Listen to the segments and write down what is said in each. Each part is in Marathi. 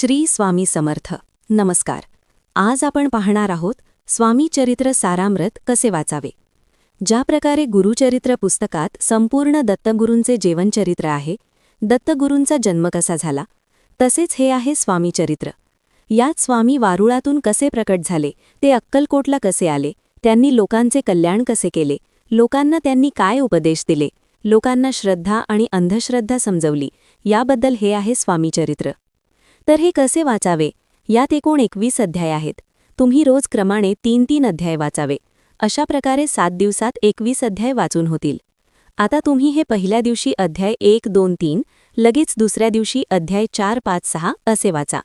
श्री स्वामी समर्थ. नमस्कार. आज आपण पाहणार आहोत स्वामी चरित्र सारामृत कसे वाचावे. ज्या प्रकारे गुरुचरित्र पुस्तकात संपूर्ण दत्तगुरूंचे जीवनचरित्र आहे, दत्तगुरूंचा जन्म कसा झाला, तसेच हे आहे स्वामी चरित्र. यात स्वामी वारुळातून कसे प्रकट झाले, ते अक्कलकोटला कसे आले, त्यांनी लोकांचे कल्याण कसे केले, लोकांना त्यांनी काय उपदेश दिले, लोकांना श्रद्धा आणि अंधश्रद्धा समजवली, याबद्दल हे आहे स्वामी चरित्र. तर हे कसे वाचावे. यात एकूण 21 अध्याय आहेत. तुम्ही रोज क्रमाने 3-3 अध्याय वाचावे. अशा प्रकारे 7 दिवसात 21 अध्याय वाचून होतील. आता तुम्ही हे पहिल्या दिवशी अध्याय 1, 2, 3, लगेच दुसऱ्या दिवशी अध्याय 4, 5, 6 असे वाचा.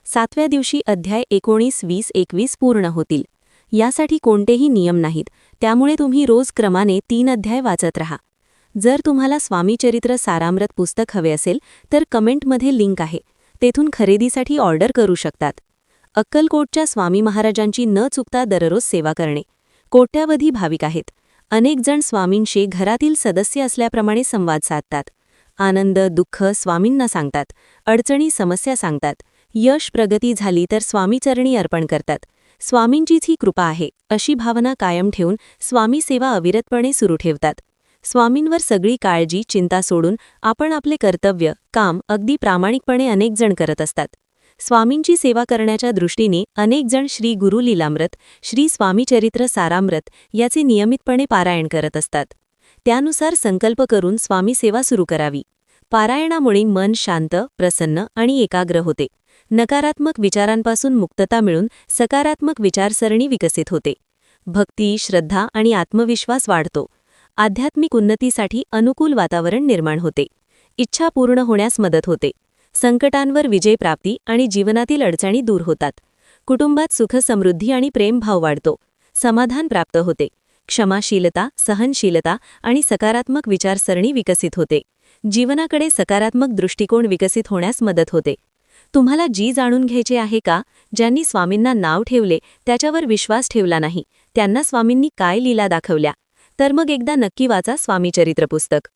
7व्या दिवशी अध्याय 19, 20, 21 पूर्ण होतील. यासाठी कोणतेही नियम नाहीत, त्यामुळे तुम्ही रोज क्रमाने 3 अध्याय वाचत राहा. जर तुम्हाला स्वामी चरित्र सारामृत पुस्तक हवे असेल तर कमेंटमध्ये लिंक आहे, तेथून खरेदीसाठी ऑर्डर करू शकतात. अक्कलकोटच्या स्वामी महाराजांची न चुकता दररोज सेवा करणे. कोट्यावधी भाविक आहेत. अनेक जण स्वामींशी घरातील सदस्य असल्याप्रमाणे संवाद साधतात. आनंद दुःख स्वामींना सांगतात, अडचणी समस्या सांगतात. यश प्रगती झाली तर स्वामीचरणी अर्पण करतात. स्वामींचीच ही कृपा आहे अशी भावना कायम ठेवून स्वामी सेवा अविरतपणे सुरू ठेवतात. स्वामींवर सगळी काळजी चिंता सोडून आपण आपले कर्तव्य काम अगदी प्रामाणिकपणे अनेक जण करत असतात. स्वामींची सेवा करण्याच्या दृष्टीने अनेक जण श्री गुरु लीलामृत, श्री स्वामी चरित्र सारामृत याचे नियमितपणे पारायण करत असतात. त्यानुसार संकल्प करून स्वामी सेवा सुरू करावी. पारायणामुळे मन शांत, प्रसन्न आणि एकाग्र होते. नकारात्मक विचारांपासून मुक्तता मिळून सकारात्मक विचारसरणी विकसित होते. भक्ती, श्रद्धा आणि आत्मविश्वास वाढतो. आध्यात्मिक उन्नतीसाठी अनुकूल वातावरण निर्माण होते. इच्छा पूर्ण होण्यास मदत होते. संकटांवर विजय प्राप्ती आणि जीवनातील अडचणी दूर होतात. कुटुंबात सुख समृद्धी आणि प्रेमभाव वाढतो. समाधान प्राप्त होते. क्षमाशीलता, सहनशीलता आणि सकारात्मक विचारसरणी विकसित होते. जीवनाकडे सकारात्मक दृष्टिकोन विकसित होण्यास मदत होते. तुम्हाला जी जाणून घ्यायचे आहे का, ज्यांनी स्वामींना नाव ठेवले त्याच्यावर विश्वास ठेवला नाही, त्यांना स्वामींनी काय लीला दाखवल्या, तर मग एकदा नक्की वाचा स्वामी चरित्र पुस्तक.